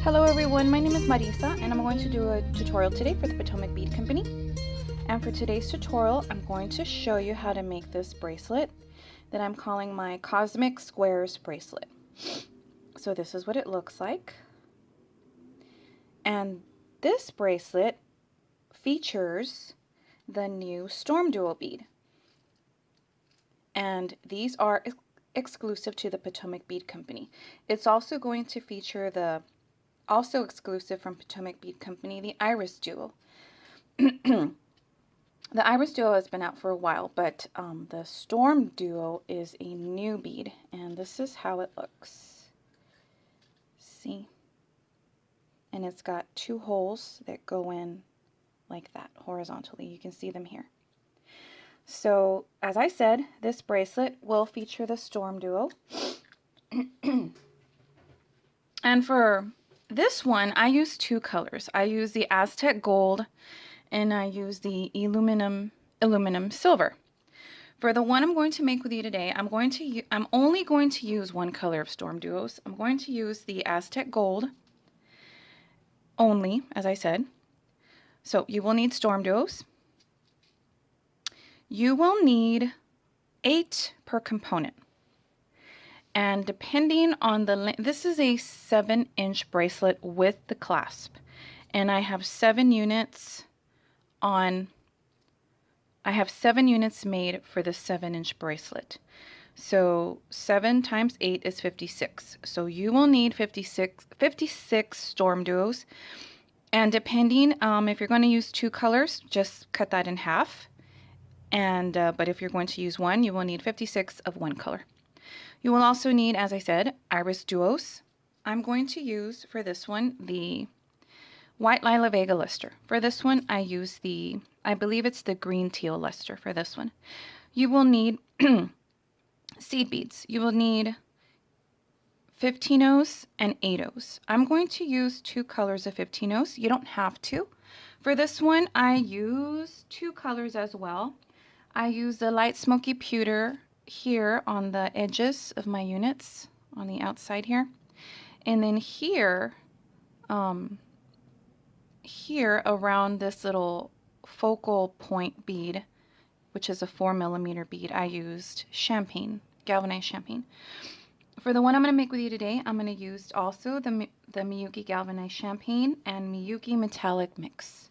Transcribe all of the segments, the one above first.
Hello everyone, my name is Marissa and I'm going to do a tutorial today for the Potomac Bead Company. And for today's tutorial, I'm going to show you how to make this bracelet that I'm calling my Cosmic Squares bracelet. So this is what it looks like. And this bracelet features the new StormDuo bead. And these are exclusive to the Potomac Bead Company. It's also going to feature also exclusive from Potomac Bead Company, the IrisDuo. The IrisDuo has been out for a while, but the StormDuo is a new bead, and this is how it looks. See? And it's got two holes that go in like that, horizontally. You can see them here. So, as I said, this bracelet will feature the StormDuo. And for this one, I use two colors. I use the Aztec gold and I use the aluminum silver. For the one I'm going to make with you today, I'm only going to use one color of StormDuos. I'm going to use the Aztec gold only, as I said. So you will need StormDuos. You will need 8 per component. And depending on the this is a 7-inch bracelet with the clasp. And I have 7 units made for the 7-inch bracelet. So 7 times 8 is 56. So you will need 56 StormDuos. And depending, if you're going to use 2 colors, just cut that in half. And but if you're going to use one, you will need 56 of one color. You will also need, as I said, IrisDuos. I'm going to use for this one the white lila vega luster. For this one, I use I believe it's the green teal luster for this one. You will need seed beads. You will need 15-ohs and 8-ohs. I'm going to use 2 colors of 15-ohs. You don't have to. For this one, I use 2 colors as well. I use the light smoky pewter here on the edges of my units, on the outside here. And then here around this little focal point bead, which is a 4mm bead, I used champagne, galvanized champagne. For the one I'm going to make with you today, I'm going to use also the Miyuki galvanized champagne and Miyuki metallic mix.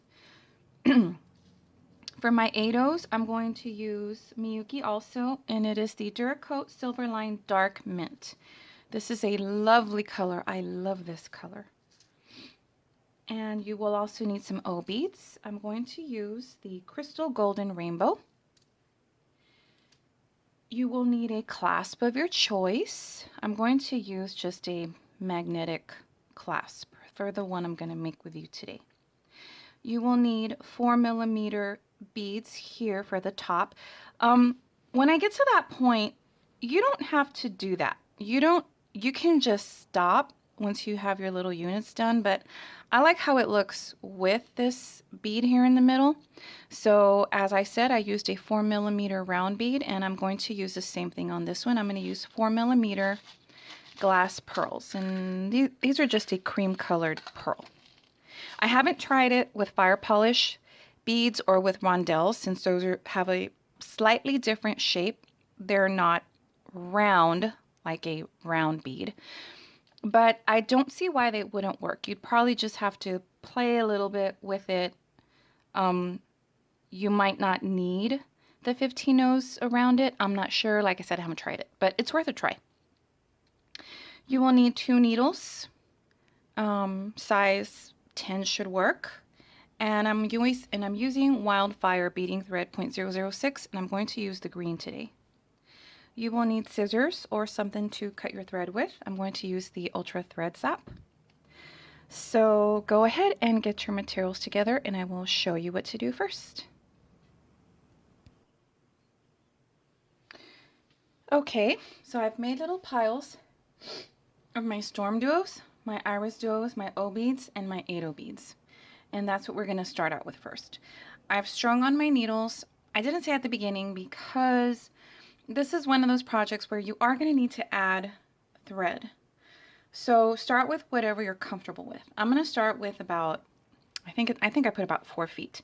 For my 8-ohs, I'm going to use Miyuki also, and it is the Duracoat Silverlined Dark Mint. This is a lovely color. I love this color. And you will also need some O beads. I'm going to use the Crystal Golden Rainbow. You will need a clasp of your choice. I'm going to use just a magnetic clasp for the one I'm going to make with you today. You will need 4mm beads here for the top. When I get to that point, you don't have to do that. You can just stop once you have your little units done, but I like how it looks with this bead here in the middle. So as I said, I used a 4mm round bead, and I'm going to use the same thing on this one. I'm going to use 4mm glass pearls, and these are just a cream colored pearl. I haven't tried it with fire polish beads or with rondelles, since those have a slightly different shape. They're not round like a round bead, but I don't see why they wouldn't work. You'd probably just have to play a little bit with it. You might not need the 15-ohs around it. I'm not sure. Like I said, I haven't tried it, but it's worth a try. You will need 2 needles. Size 10 should work. And I'm using Wildfire beading thread 0.006, and I'm going to use the green today. You will need scissors or something to cut your thread with. I'm going to use the Ultra Thread Zap. So go ahead and get your materials together, and I will show you what to do first. Okay, so I've made little piles of my StormDuos, my IrisDuos, my O beads, and my 8-oh beads. And that's what we're going to start out with first. I've strung on my needles. I didn't say at the beginning because this is one of those projects where you are going to need to add thread. So start with whatever you're comfortable with. I'm going to start with about, I think I put about 4 feet.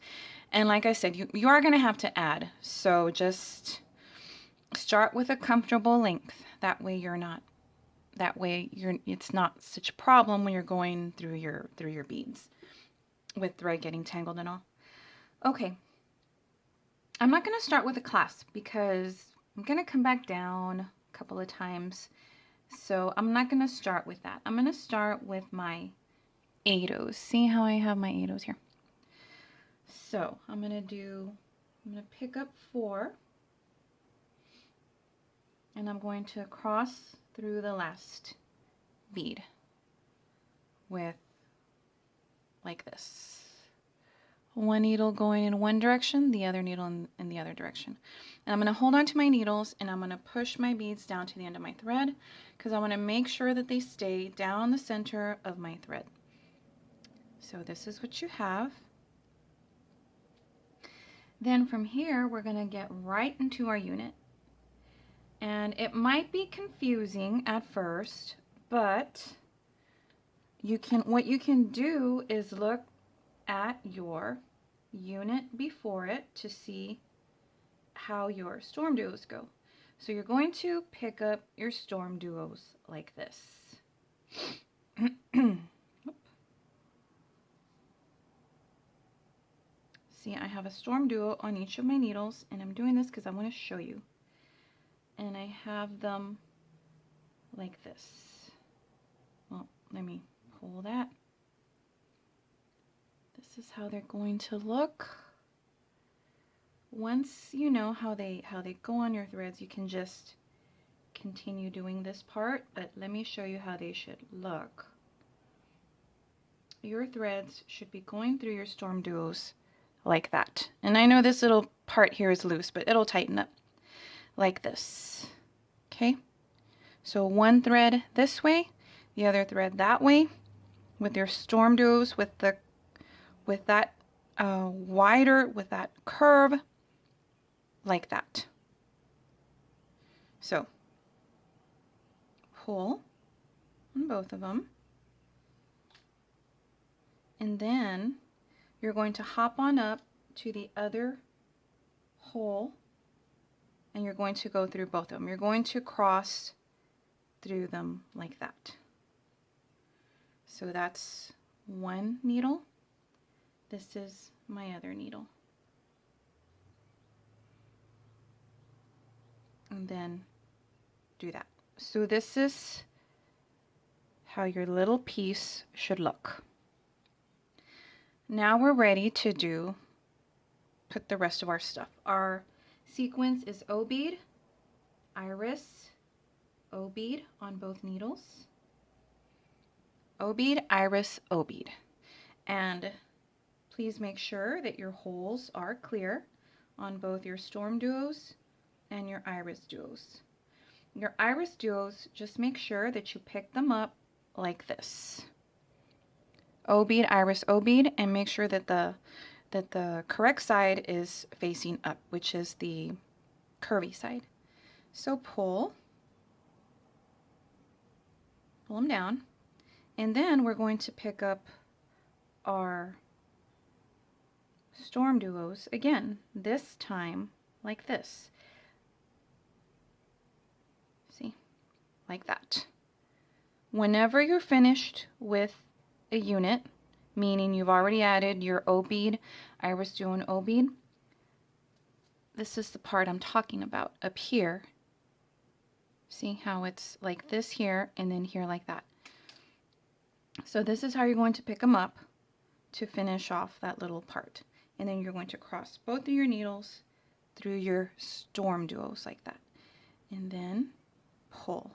And like I said, you are going to have to add. So just start with a comfortable length. That way it's not such a problem when you're going through your beads with thread getting tangled and all. Okay. I'm not going to start with a clasp because I'm going to come back down a couple of times. So I'm not going to start with that. I'm going to start with my 8/0s. See how I have my 8/0s here? So I'm going to pick up 4 and I'm going to cross through the last bead with like this. One needle going in one direction, the other needle in the other direction. And I'm going to hold on to my needles and I'm going to push my beads down to the end of my thread because I want to make sure that they stay down the center of my thread. So this is what you have. Then from here, we're going to get right into our unit. And it might be confusing at first, but what you can do is look at your unit before it to see how your StormDuos go. So you're going to pick up your StormDuos like this. See, I have a StormDuo on each of my needles, and I'm doing this because I want to show you. And I have them like this. Well, let me pull that. This is how they're going to look. Once you know how they go on your threads, you can just continue doing this part, but let me show you how they should look. Your threads should be going through your StormDuos like that. And I know this little part here is loose, but it'll tighten up like this. Okay? So one thread this way, the other thread that way, with your StormDuos with that wider, with that curve, like that. So pull on both of them, and then you're going to hop on up to the other hole, and you're going to go through both of them. You're going to cross through them like that. So that's one needle. This is my other needle. And then do that. So this is how your little piece should look. Now we're ready to put the rest of our stuff. Our sequence is O bead, iris, O bead on both needles, O bead, iris, O bead. And please make sure that your holes are clear on both your StormDuos and your IrisDuos. Your IrisDuos, just make sure that you pick them up like this. O bead, iris, O bead, and make sure that the correct side is facing up, which is the curvy side. So pull them down, and then we're going to pick up our StormDuos again, this time like this. See, like that. Whenever you're finished with a unit, meaning you've already added your O bead, IrisDuo and O bead, this is the part I'm talking about up here. See how it's like this here and then here like that. So this is how you're going to pick them up to finish off that little part. And then you're going to cross both of your needles through your StormDuos like that. And then pull.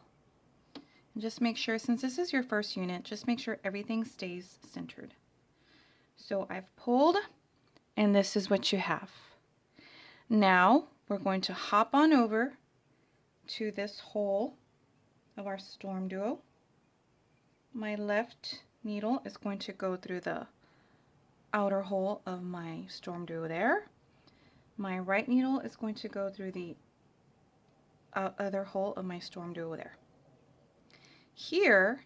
And just make sure, since this is your first unit, just make sure everything stays centered. So I've pulled, and this is what you have. Now we're going to hop on over to this hole of our StormDuo. My left needle is going to go through the outer hole of my StormDuo there. My right needle is going to go through the other hole of my StormDuo there. Here,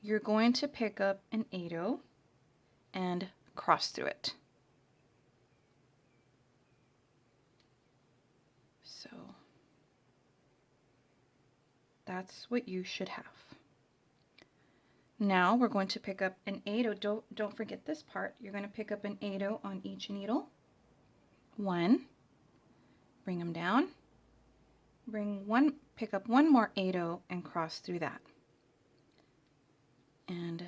you're going to pick up an 8/0 and cross through it. So that's what you should have. Now we're going to pick up an 8/0. Don't forget this part. You're going to pick up an 8/0 on each needle. 1, bring them down, pick up one more 8/0 and cross through that. And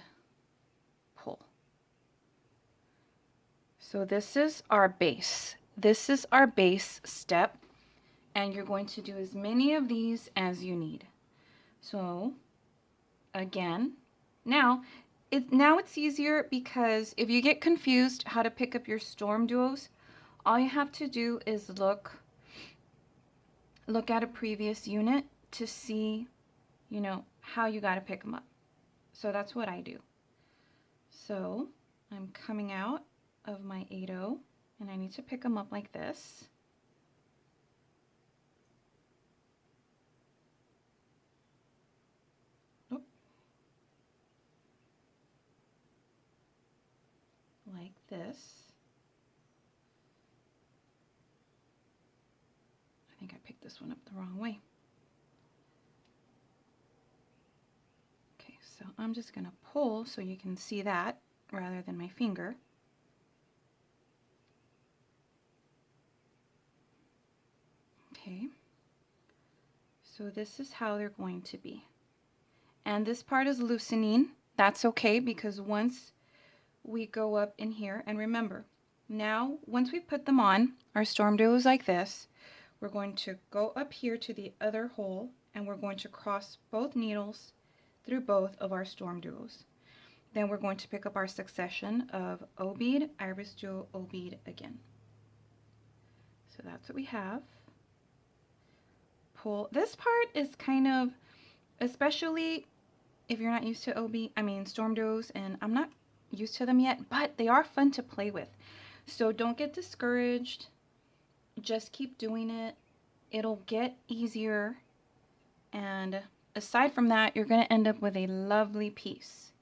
pull. So this is our base. This is our base step, and you're going to do as many of these as you need. So again, now it's easier, because if you get confused how to pick up your StormDuos, all you have to do is look at a previous unit to see, you know, how you got to pick them up. So that's what I do. So I'm coming out of my 8/0 and I need to pick them up like this. Oop. Like this. I think I picked this one up the wrong way. Okay, so I'm just going to pull so you can see that rather than my finger. Okay, so this is how they're going to be. And this part is loosening. That's okay, because once we go up in here, and remember, now once we put them on, our StormDuos like this, we're going to go up here to the other hole, and we're going to cross both needles through both of our StormDuos. Then we're going to pick up our succession of O bead, IrisDuo, O bead again. So that's what we have. Pull. This part is kind of, especially if you're not used to StormDuos, and I'm not used to them yet, but they are fun to play with. So don't get discouraged. Just keep doing it. It'll get easier. And aside from that, you're going to end up with a lovely piece.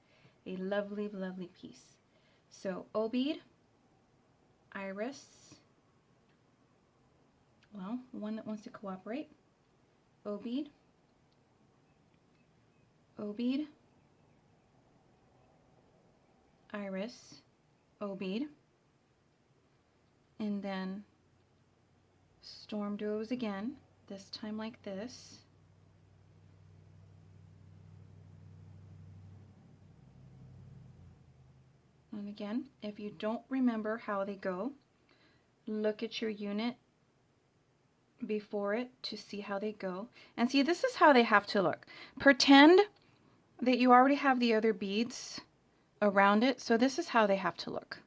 A lovely, lovely piece. So O bead, Iris, well, one that wants to cooperate, O bead, O bead, Iris, O bead, and then StormDuos again, this time like this. And again, if you don't remember how they go, look at your unit before it to see how they go. And see, this is how they have to look. Pretend that you already have the other beads around it, so this is how they have to look.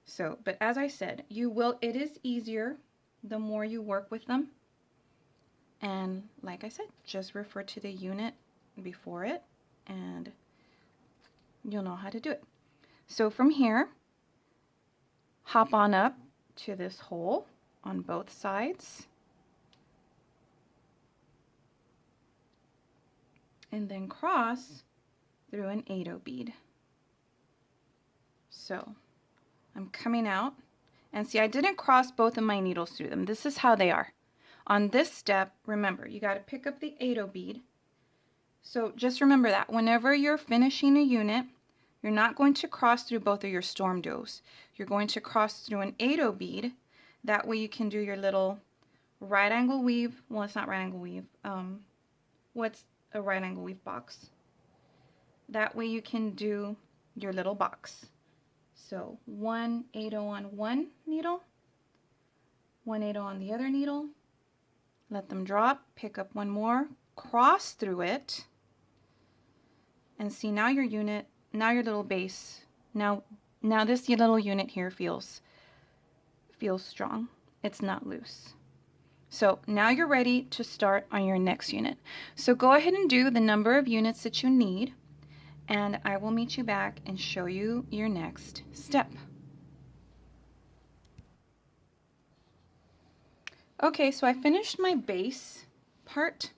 So, but as I said, it is easier the more you work with them. And like I said, just refer to the unit before it and you'll know how to do it. So from here, hop on up to this hole on both sides. And then cross through an 8/0 bead. So I'm coming out, and see, I didn't cross both of my needles through them. This is how they are. On this step, remember, you got to pick up the 8/0 bead. So just remember that whenever you're finishing a unit, you're not going to cross through both of your StormDuos. You're going to cross through an 8/0 bead. That way you can do your little right angle weave. Well, it's not right angle weave. What's a right angle weave box? That way you can do your little box. So 1 8/0 on one needle, 1 8/0 on the other needle, let them drop, pick up one more, cross through it, and see, now your unit, now your little base, now this little unit here feels strong. It's not loose. So now you're ready to start on your next unit. So go ahead and do the number of units that you need, and I will meet you back and show you your next step. Okay, so I finished my base part,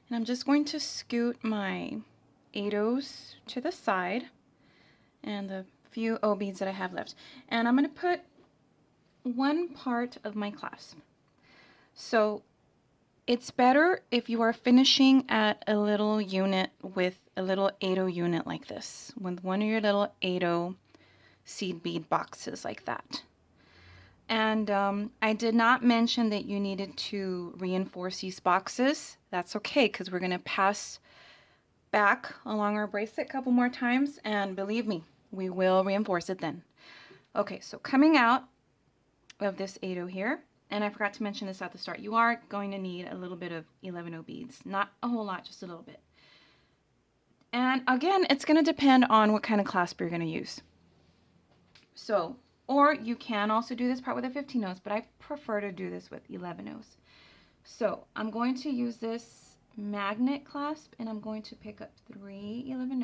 and I'm just going to scoot my 8 to the side and the few O beads that I have left. And I'm going to put one part of my clasp. So it's better if you are finishing at a little unit with a little 8 unit like this, with one of your little 8 seed bead boxes like that. And I did not mention that you needed to reinforce these boxes. That's okay, because we're going to pass back along our bracelet a couple more times, and believe me, we will reinforce it then. Okay, so coming out of this 8 here, and I forgot to mention this at the start, you are going to need a little bit of 11 beads. Not a whole lot, just a little bit. And again, it's going to depend on what kind of clasp you're going to use. So, or you can also do this part with a 15 but I prefer to do this with 11 So I'm going to use this magnet clasp, and I'm going to pick up 3 11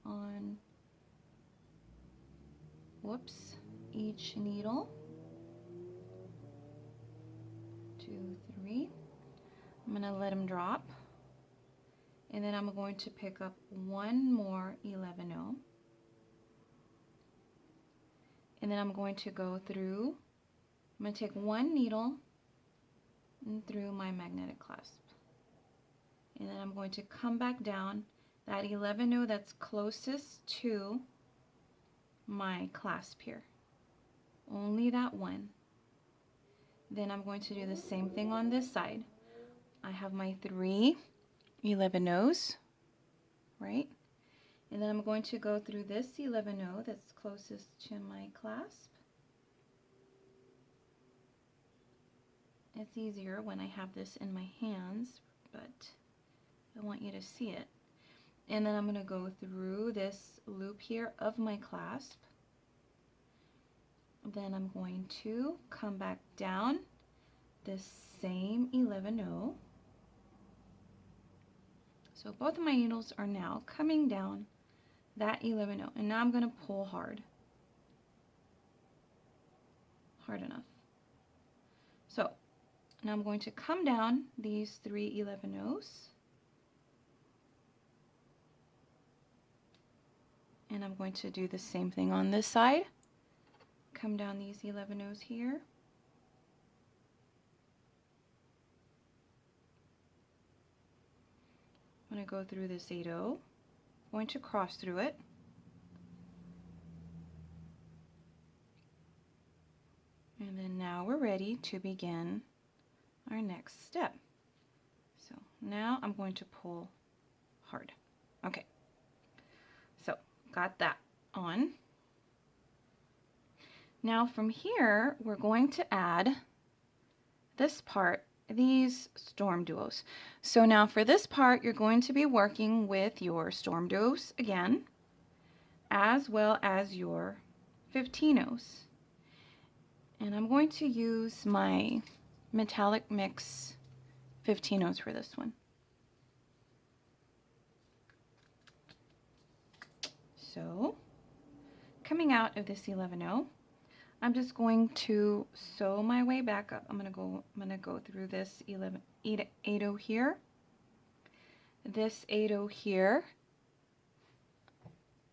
on, whoops, each needle. 2, 3. I'm going to let them drop, and then I'm going to pick up one more 11 and then I'm going to go through, I'm going to take one needle and through my magnetic clasp, and then I'm going to come back down that 11 that's closest to my clasp here, only that one. Then I'm going to do the same thing on this side. I have my 3 11 right? And then I'm going to go through this 11 that's closest to my clasp. It's easier when I have this in my hands, but I want you to see it. And then I'm going to go through this loop here of my clasp. Then I'm going to come back down this same 11 So both of my needles are now coming down that 11 and now I'm going to pull hard enough. So now I'm going to come down these 3 11 and I'm going to do the same thing on this side. Come down these 11 here. I'm going to go through this 8 going to cross through it. And then now we're ready to begin our next step. So now I'm going to pull hard. Okay, so got that on. Now from here, we're going to add this part, these StormDuos. So now for this part, you're going to be working with your StormDuos again, as well as your 15 And I'm going to use my metallic mix 15 for this one. So coming out of this 11 I'm just going to sew my way back up. I'm gonna go through this 8 here, this 8 here,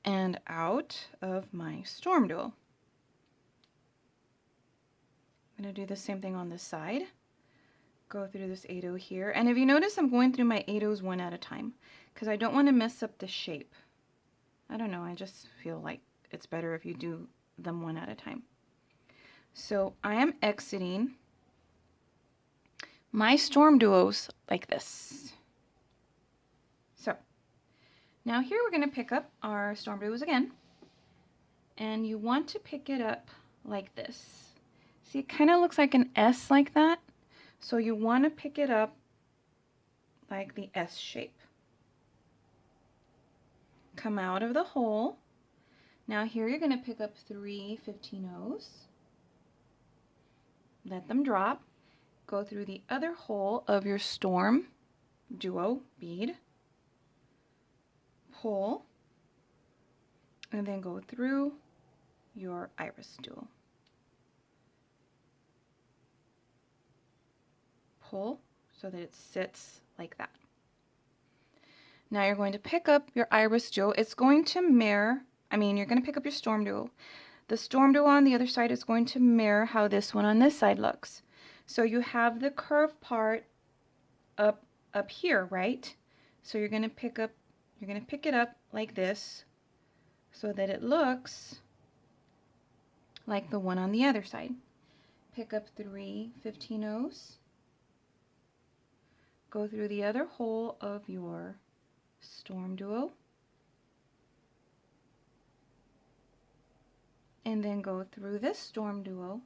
and out of my StormDuo. I'm gonna do the same thing on this side. Go through this 8 here, and if you notice, I'm going through my 8 one at a time because I don't want to mess up the shape. I don't know, I just feel like it's better if you do them one at a time. So I am exiting my StormDuos like this. So now here we're going to pick up our StormDuos again, and you want to pick it up like this. See, it kind of looks like an S like that, so you want to pick it up like the S shape. Come out of the hole. Now here you're going to pick up 3 15 let them drop, go through the other hole of your StormDuo bead, pull, and then go through your IrisDuo. Pull so that it sits like that. Now you're going to pick up your IrisDuo. It's going to mirror, you're going to pick up your StormDuo. The StormDuo on the other side is going to mirror how this one on this side looks. So you have the curved part up here, right? So you're going to pick it up like this so that it looks like the one on the other side. Pick up 3 15-ohs. Go through the other hole of your StormDuo. And then go through this StormDuo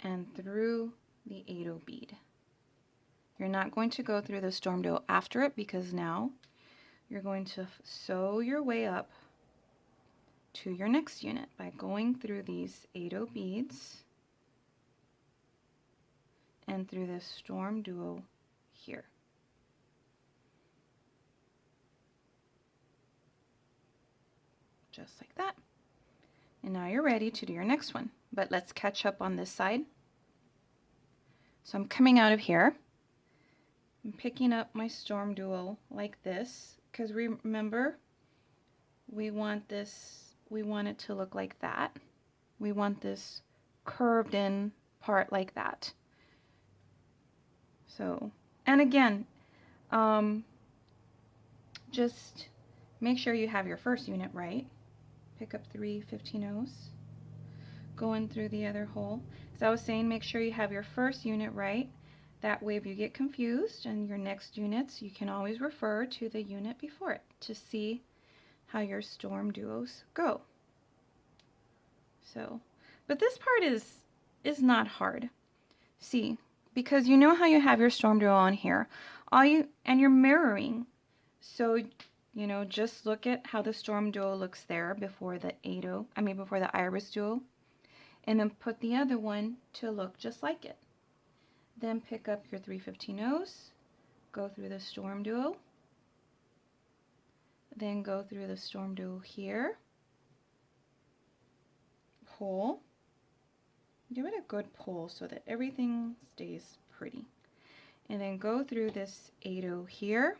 and through the 8-oh bead. You're not going to go through the StormDuo after it because now you're going to sew your way up to your next unit by going through these 8-oh beads and through this StormDuo here. Just like that. And now you're ready to do your next one. But let's catch up on this side. So I'm coming out of here. I'm picking up my StormDuo like this, because remember, we want it to look like that. We want this curved in part like that. So, and again, just make sure you have your first unit right. Pick up 3 15-ohs. Go in through the other hole. As I was saying, make sure you have your first unit right. That way if you get confused in your next units, you can always refer to the unit before it to see how your StormDuos go. So, but this part is not hard. See, because you know how you have your StormDuo on here. And you're mirroring. So, just look at how the StormDuo looks there before the before the IrisDuo. And then put the other one to look just like it. Then pick up your 3 15-ohs, go through the StormDuo, then go through the StormDuo here, pull, give it a good pull so that everything stays pretty, and then go through this 8-oh here,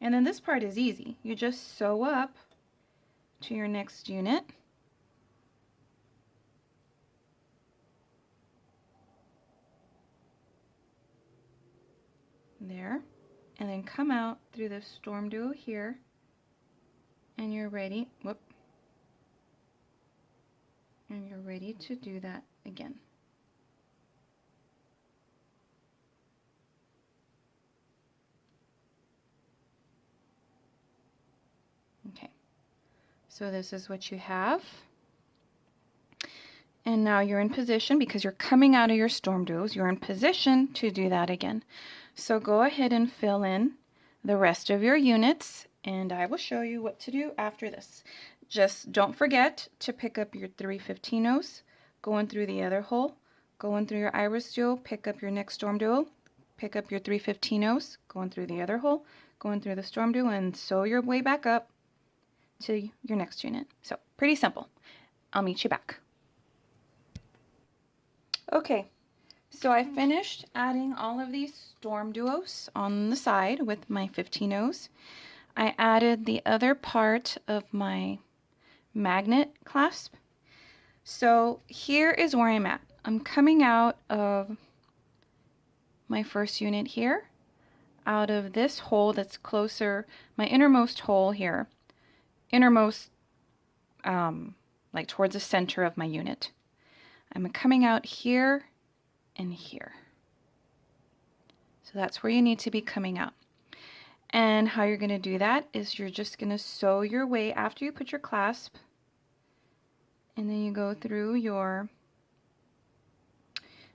and then this part is easy. You just sew up to your next unit. There, and then come out through the StormDuo here, and you're ready. And you're ready to do that again. Okay, so this is what you have. And now you're in position, because you're coming out of your StormDuos, you're in position to do that again. So go ahead and fill in the rest of your units, and I will show you what to do after this. Just don't forget to pick up your 3 15-ohs, go in through the other hole, go in through your IrisDuo, pick up your next StormDuo, pick up your 3 15-ohs, go in through the other hole, go in through the StormDuo, and sew your way back up to your next unit. So pretty simple. I'll meet you back. Okay, so I finished adding all of these StormDuos on the side with my 15-ohs. I added the other part of my magnet clasp. So here is where I'm at. I'm coming out of my first unit here, out of this hole that's closer, my innermost hole here, innermost like towards the center of my unit. I'm coming out here and here. So that's where you need to be coming out. And how you're going to do that is you're just going to sew your way after you put your clasp, and then you go through your,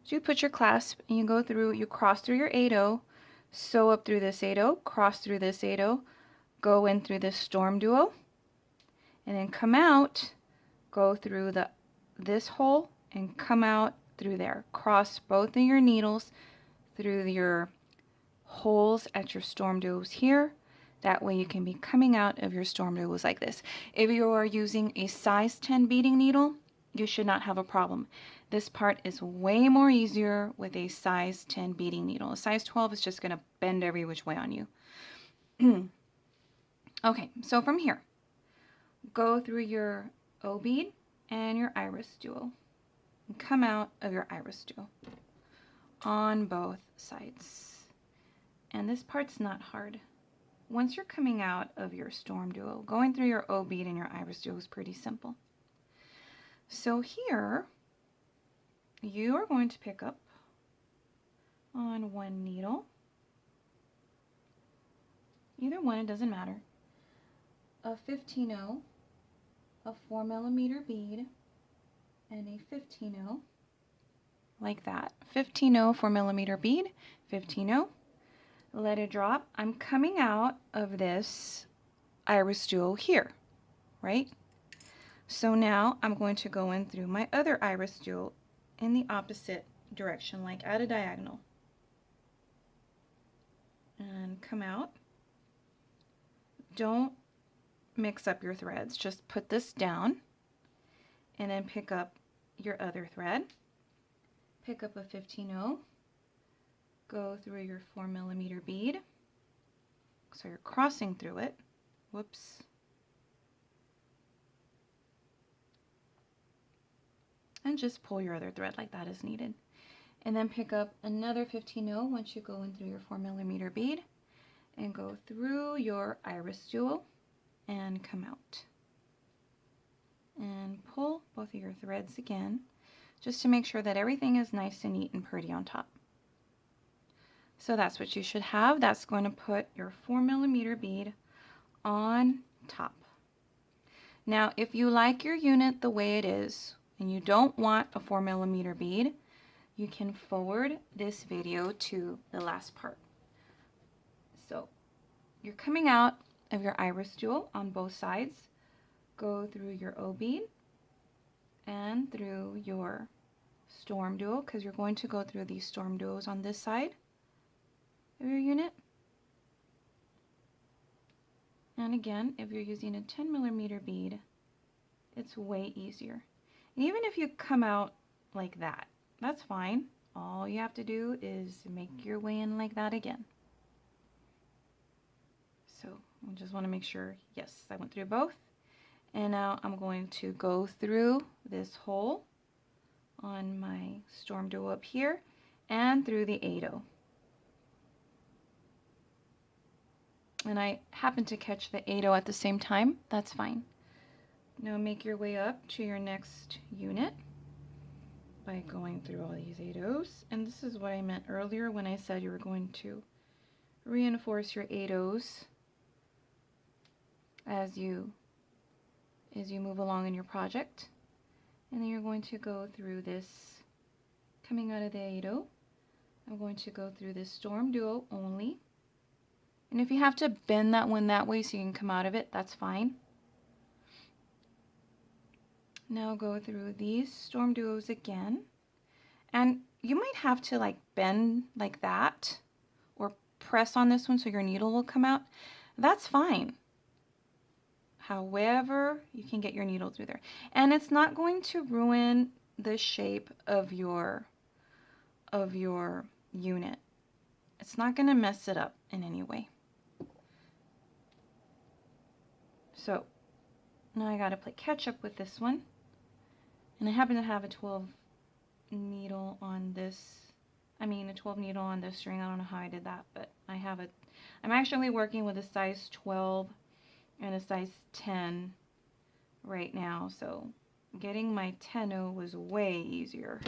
so you put your clasp and you go through, you cross through your 8-oh, sew up through this 8-oh, cross through this 8-oh, go in through this StormDuo, and then come out, go through this hole and come out through there. Cross both of your needles through your holes at your StormDuos here. That way you can be coming out of your StormDuos like this. If you are using a size 10 beading needle, you should not have a problem. This part is way more easier with a size 10 beading needle. A size 12 is just going to bend every which way on you. Okay, so from here, go through your O bead and your IrisDuo. And come out of your IrisDuo on both sides. And this part's not hard. Once you're coming out of your StormDuo, going through your O bead and your IrisDuo is pretty simple. So here, you are going to pick up on one needle, either one, it doesn't matter, a 15-0, a 4mm bead, and a 15-0, like that. 15-0 4mm bead, 15-0, let it drop. I'm coming out of this IrisDuo here, right? So now I'm going to go in through my other IrisDuo in the opposite direction, like at a diagonal. And come out. Don't mix up your threads. Just put this down and then pick up your other thread. Pick up a 15-0. Go through your 4mm bead. So you're crossing through it. Whoops. And just pull your other thread like that as needed. And then pick up another 15-0 once you go in through your 4mm bead and go through your IrisDuo and come out. And pull both of your threads again just to make sure that everything is nice and neat and pretty on top. So that's what you should have. That's going to put your 4mm bead on top. Now, if you like your unit the way it is and you don't want a 4mm bead, you can forward this video to the last part. So you're coming out of your IrisDuo on both sides. Go through your O bead and through your StormDuo, because you're going to go through these StormDuos on this side of your unit. And again, if you're using a 10mm bead, it's way easier. And even if you come out like that, that's fine. All you have to do is make your way in like that again. So I just want to make sure, yes, I went through both. And now I'm going to go through this hole on my StormDuo up here and through the 8-0. And I happen to catch the 8-0 at the same time. That's fine. Now make your way up to your next unit by going through all these 8-0s. And this is what I meant earlier when I said you were going to reinforce your 8-0s as you move along in your project. And then you're going to go through this, coming out of the 8-0, I'm going to go through this StormDuo only. And if you have to bend that one that way so you can come out of it, that's fine. Now go through these StormDuos again. And you might have to like bend like that or press on this one so your needle will come out. That's fine. However, you can get your needle through there. And it's not going to ruin the shape of your unit. It's not going to mess it up in any way. So now I got to play catch up with this one. And I happen to have a 12 needle on this. I mean a 12 needle on this string. I don't know how I did that, but I have it. I'm actually working with a size 12 and a size 10 right now, so getting my 10-0 was way easier.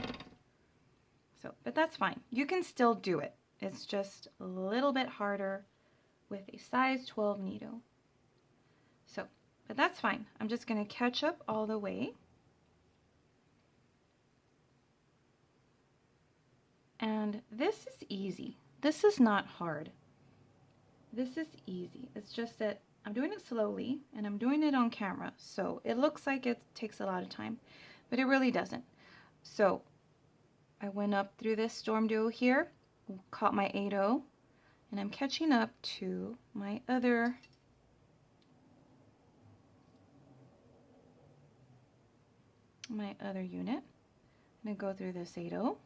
So, but that's fine. You can still do it. It's just a little bit harder with a size 12 needle. So, but that's fine. I'm just going to catch up all the way. And this is easy. This is not hard. This is easy. It's just that I'm doing it slowly and I'm doing it on camera. So it looks like it takes a lot of time, but it really doesn't. So I went up through this StormDuo here, caught my 8-0, and I'm catching up to my other my other unit. I'm going to go through this 8/0.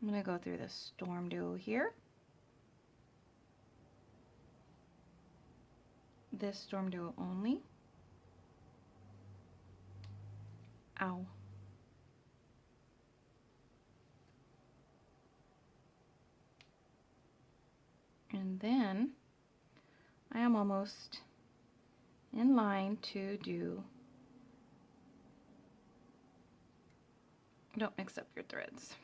I'm going to go through this StormDuo here. This StormDuo only. Ow. And then I am almost in line to do, don't mix up your threads.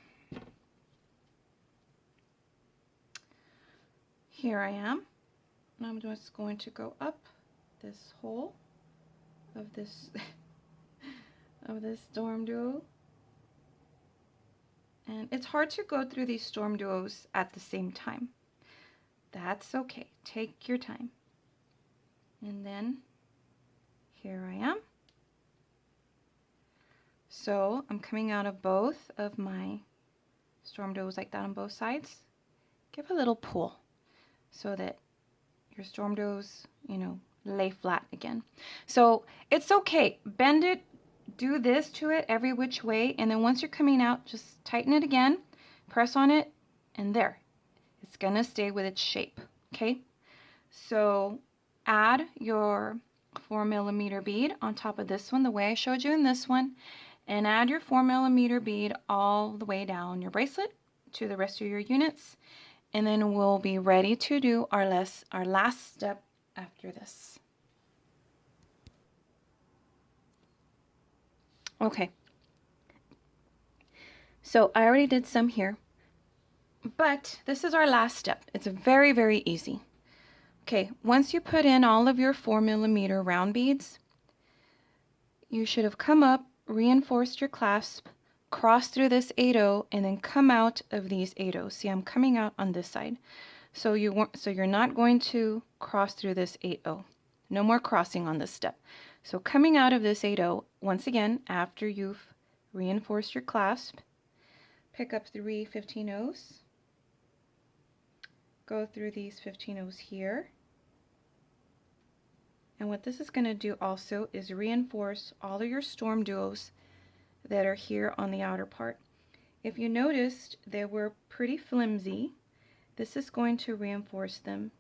Here I am, and I'm just going to go up this hole of this of this StormDuo. And it's hard to go through these StormDuos at the same time. That's okay. Take your time. And then here I am. So I'm coming out of both of my StormDuos like that on both sides. Give a little pull so that your StormDuos, you know, lay flat again. So it's okay. Bend it, do this to it every which way, and then once you're coming out, just tighten it again, press on it, and there. It's gonna stay with its shape, okay? So add your 4mm bead on top of this one, the way I showed you in this one, and add your 4mm bead all the way down your bracelet to the rest of your units, and then we'll be ready to do our last step after this. Okay, so I already did some here, but this is our last step. It's very, very easy. Okay, once you put in all of your 4mm round beads, you should have come up, reinforced your clasp, crossed through this 8/0, and then come out of these 8/0. See, I'm coming out on this side. So you're not going to cross through this 8/0. No more crossing on this step. So coming out of this 8/0, once again, after you've reinforced your clasp, pick up 3 15/0s, go through these 15/0s here. And what this is going to do also is reinforce all of your StormDuos that are here on the outer part. If you noticed, they were pretty flimsy. This is going to reinforce them,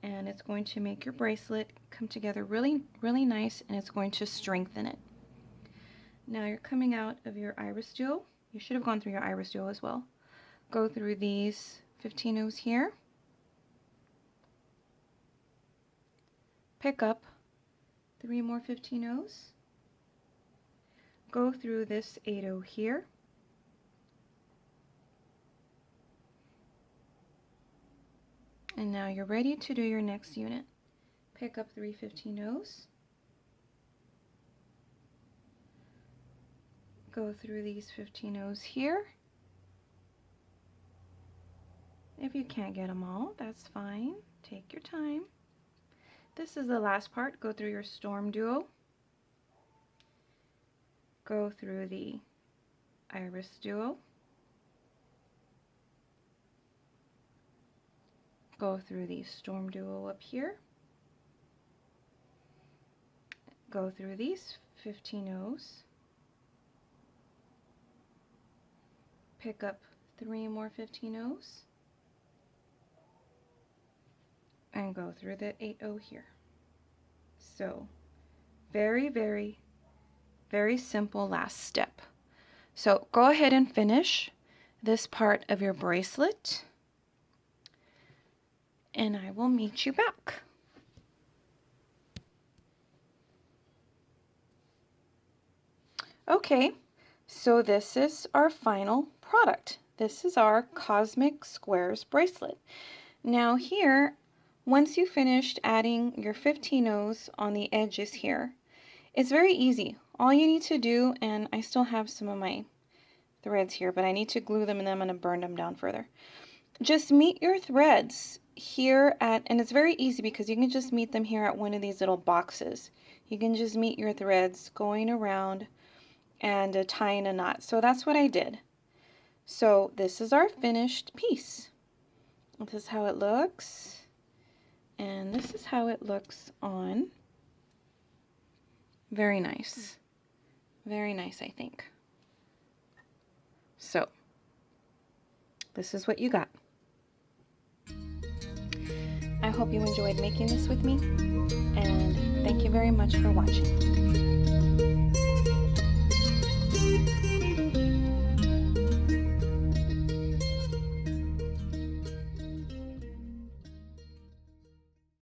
and it's going to make your bracelet come together really, really nice, and it's going to strengthen it. Now you're coming out of your IrisDuo. You should have gone through your IrisDuo as well. Go through these 15/0s here. Pick up 3 more 15/0s. Go through this 8/0 here. And now you're ready to do your next unit. Pick up 3 15/0s. Go through these 15/0s here. If you can't get them all, that's fine. Take your time. This is the last part. Go through your StormDuo. Go through the IrisDuo. Go through the StormDuo up here. Go through these 15/0s. Pick up 3 more 15/0s. And go through the 8/0 here. So very, very, very simple last step. So go ahead and finish this part of your bracelet, and I will meet you back. Okay, so this is our final product. This is our Cosmic Squares bracelet. Now here, once you finished adding your 15/0s on the edges here, it's very easy. All you need to do, and I still have some of my threads here, but I need to glue them and then I'm going to burn them down further. Just meet your threads here at, and it's very easy because you can just meet them here at one of these little boxes. You can just meet your threads going around and tying a knot. So that's what I did. So this is our finished piece. This is how it looks, and this is how it looks on Very nice. Very nice, I think. So, this is what you got. I hope you enjoyed making this with me, and thank you very much for watching.